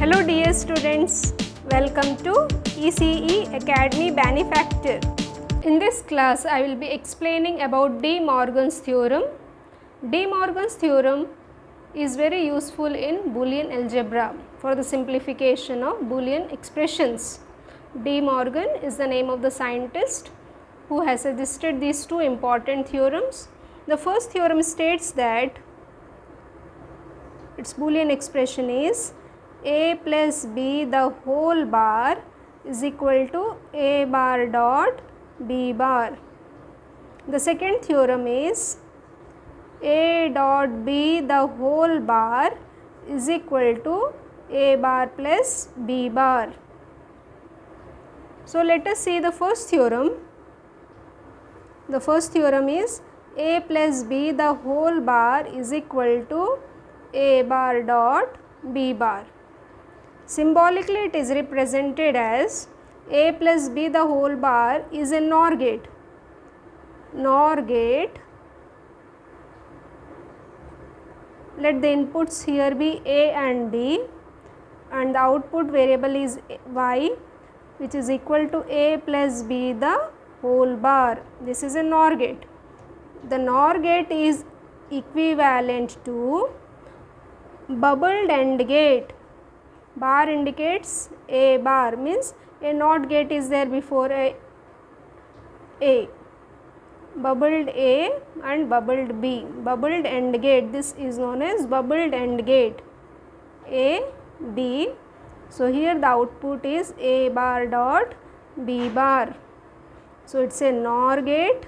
Hello dear students, welcome to ECE Academy Benefactor. In this class I will be explaining about De Morgan's theorem. De Morgan's theorem is very useful in Boolean algebra for the simplification of Boolean expressions. De Morgan is the name of the scientist who has suggested these two important theorems. The first theorem states that its Boolean expression is a plus b the whole bar is equal to a bar dot b bar. The second theorem is a dot b the whole bar is equal to a bar plus b bar. So let us see the first theorem. The first theorem is a plus b the whole bar is equal to a bar dot b bar. Symbolically it is represented as a plus b the whole bar is a NOR gate. NOR gate, let the inputs here be a and b and the output variable is y, which is equal to a plus b the whole bar. This is a NOR gate. The NOR gate is equivalent to bubbled AND gate. Bar indicates a bar, means a NOT gate is there before a. Bubbled A and bubbled B. Bubbled AND gate, this is known as bubbled AND gate. A, B. So here the output is a bar dot B bar. So it's a NOR gate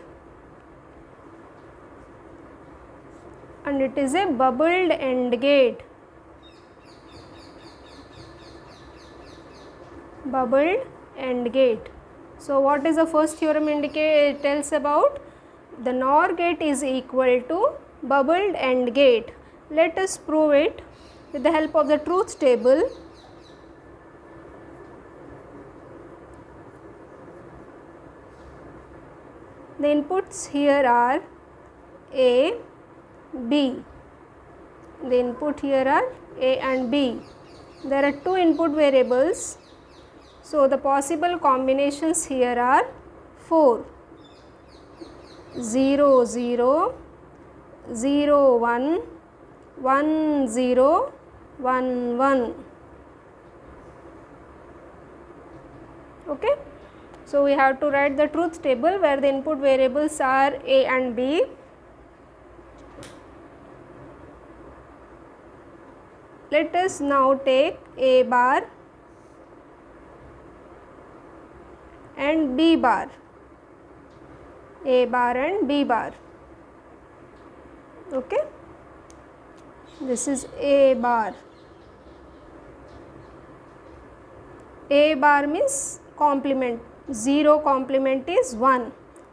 and it is a bubbled AND gate. Bubbled AND gate. So what is the first theorem tells about? The NOR gate is equal to bubbled AND gate. Let us prove it with the help of the truth table. The inputs here are A, B. The input here are A and B. There are two input variables. So the possible combinations here are 4, 0, 0, 0, 1, 1, 0, 1, 1. Okay. So we have to write the truth table where the input variables are A and B. Let us now take A bar and B bar. A bar and B bar. Okay. This is A bar. A bar means complement. 0 complement is 1.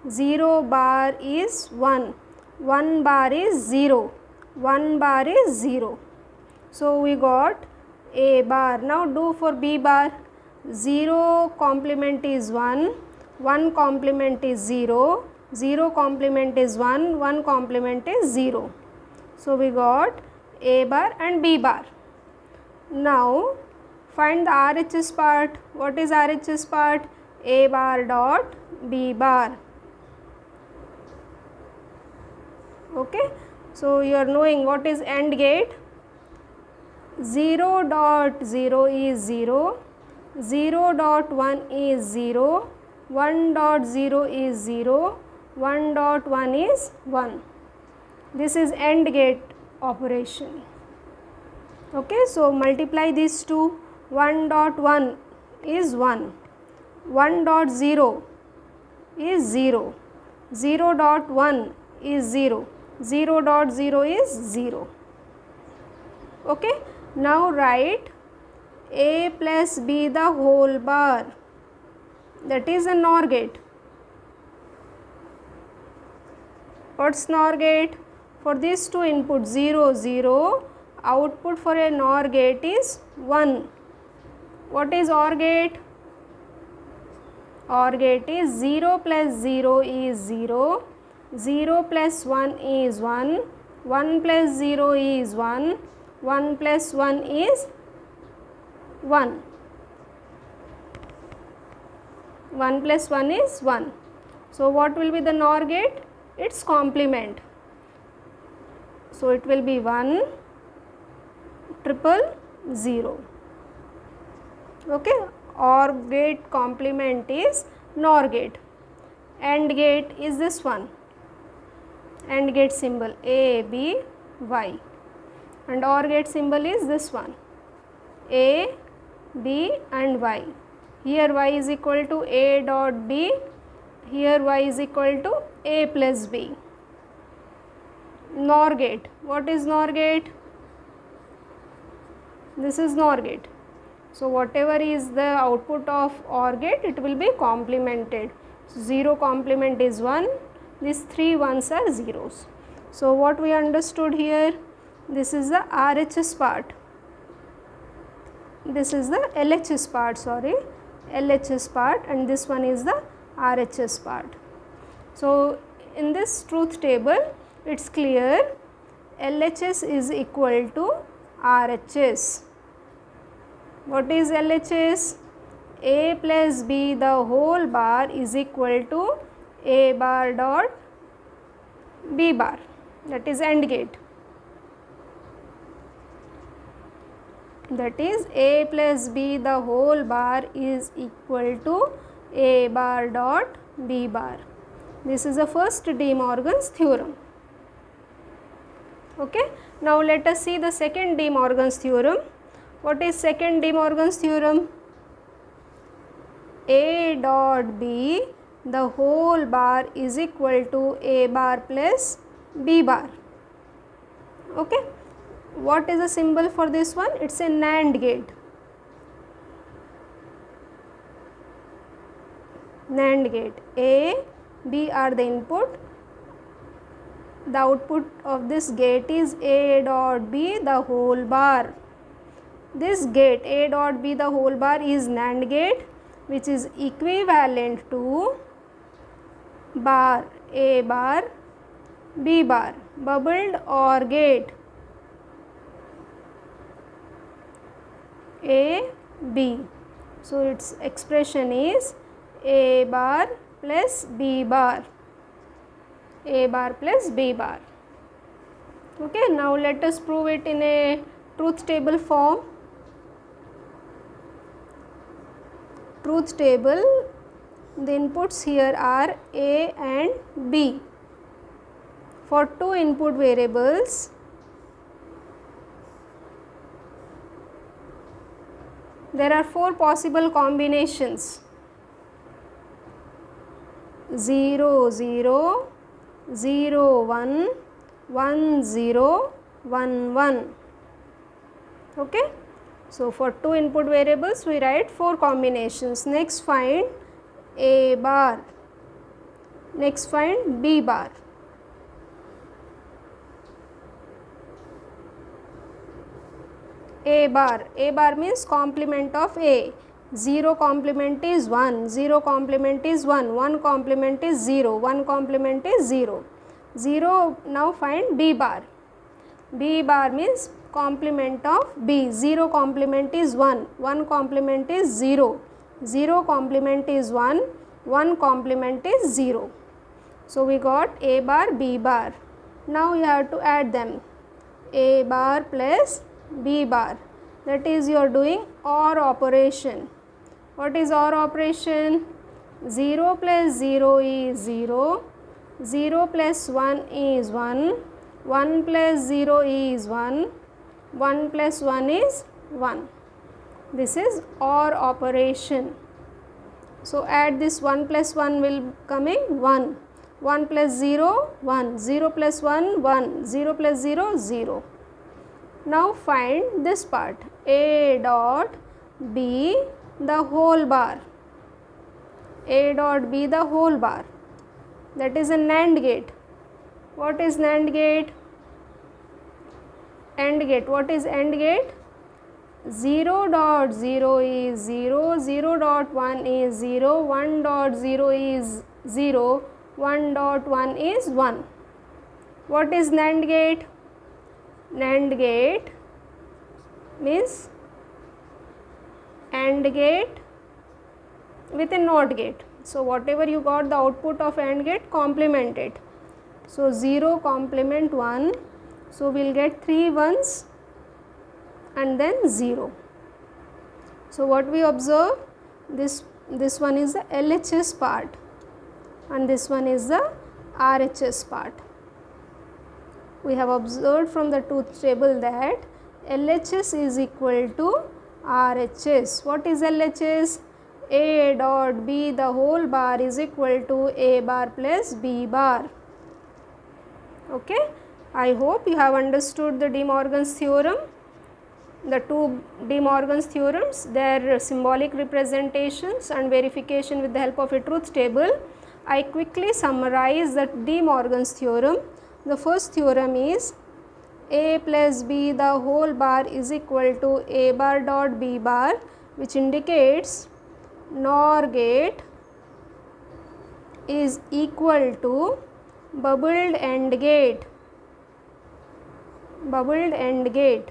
0 bar is 1. 1 bar is 0. 1 bar is 0. So we got A bar. Now do for B bar. 0 complement is 1. 1 complement is 0. 0 complement is 1. 1 complement is 0. So we got A bar and B bar. Now find the RHS part. What is RHS part? A bar dot B bar. Okay. So you are knowing what is AND gate. 0 dot 0 is 0. 0 dot 1 is 0. 1 dot 0 is 0. 1 dot 1 is 1. This is AND gate operation. Okay. So multiply these two. 1 dot 1 is 1. 1 dot 0 is 0. 0 dot 1 is 0. 0 dot 0 is 0. Okay. Now write A plus B the whole bar. That is a NOR gate. What's NOR gate? For these two inputs 0, 0, output for a NOR gate is 1. What is OR gate? OR gate is 0 plus 0 is 0. 0 plus 1 is 1. 1 plus 0 is 1. 1 plus 1 is 1. 1 plus 1 is 1. So what will be the NOR gate? Its complement. So it will be 1 triple 0. Okay, OR gate complement is NOR gate. AND gate is this one. AND gate symbol A, B, Y, and OR gate symbol is this one, A, B and Y. Here Y is equal to A dot B, here Y is equal to A plus B. NOR gate. What is NOR gate? This is NOR gate. So whatever is the output of OR gate, it will be complemented. So 0 complement is 1. These 3 ones are zeros. So what we understood here, this is the RHS part, this is the LHS part, LHS part, and this one is the RHS part. So in this truth table, it's clear LHS is equal to RHS. What is LHS? A plus B the whole bar is equal to A bar dot B bar, that is AND gate. That is A plus B the whole bar is equal to A bar dot B bar. This is the first De Morgan's theorem. Okay. Now let us see the second De Morgan's theorem. What is second De Morgan's theorem? A dot B the whole bar is equal to A bar plus B bar. Okay. What is the symbol for this one? It's a NAND gate. NAND gate. A, B are the input. The output of this gate is A dot B the whole bar. This gate A dot B the whole bar is NAND gate, which is equivalent to bar A bar B bar, bubbled OR gate A B. So its expression is A bar plus B bar, A bar plus B bar. Okay, now let us prove it in a truth table form. Truth table, the inputs here are A and B. For two input variables, there are 4 possible combinations: 0, 0, 0, 1, 1, 0, 1, 1. Okay. So for two input variables, we write 4 combinations. Next find A bar. Next find B bar. A bar. A bar means complement of A. 0 complement is 1, 0 complement is 1, 1 complement is 0, 1 complement is 0. 0, now find B bar. B bar means complement of B. 0 complement is 1, 1 complement is 0, 0 complement is 1, 1 complement is 0. So we got A bar, B bar. Now you have to add them. A bar plus B bar, that is you are doing OR operation. What is OR operation? 0 plus 0 is 0, 0 plus 1 is 1, 1 plus 0 is 1, 1 plus 1 is 1. This is OR operation. So add this 1 plus 1 will coming 1, 1 plus 0, 1, 0 plus 1, 1, 0 plus 0, 0. Now find this part, A dot B the whole bar, A dot B the whole bar, that is a NAND gate. What is NAND gate? AND gate. What is AND gate? 0 dot 0 is 0, 0 dot 1 is 0, 1 dot 0 is 0, 1 dot 1 is 1. What is NAND gate? NAND gate means AND gate with a NOT gate. So whatever you got the output of AND gate, complement it. So 0 complement 1, so we will get 3 ones and then 0. So what we observe, this one is the LHS part and this one is the RHS part. We have observed from the truth table that LHS is equal to RHS. What is LHS? A dot B the whole bar is equal to A bar plus B bar. Okay, I hope you have understood the De Morgan's theorem. The two De Morgan's theorems, their symbolic representations and verification with the help of a truth table. I quickly summarize the De Morgan's theorem. The first theorem is A plus B the whole bar is equal to A bar dot B bar, which indicates NOR gate is equal to bubbled AND gate. Bubbled AND gate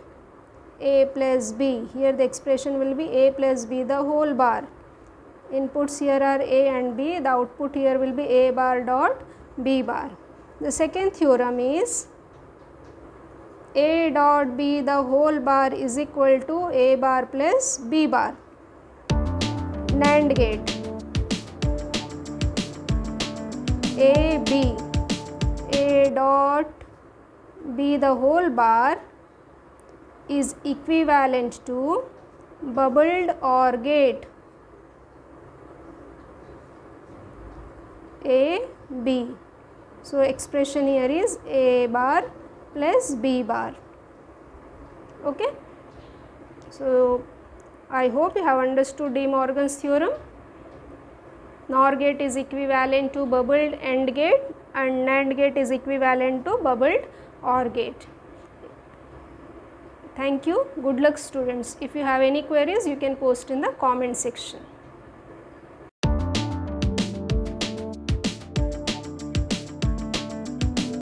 A plus B. Here the expression will be A plus B the whole bar. Inputs here are A and B. The output here will be A bar dot B bar. The second theorem is A dot B the whole bar is equal to A bar plus B bar. NAND gate A B. A dot B the whole bar is equivalent to bubbled OR gate A B. So expression here is A bar plus B bar. Okay. So I hope you have understood De Morgan's theorem. NOR gate is equivalent to bubbled AND gate and NAND gate is equivalent to bubbled OR gate. Thank you. Good luck students. If you have any queries, you can post in the comment section.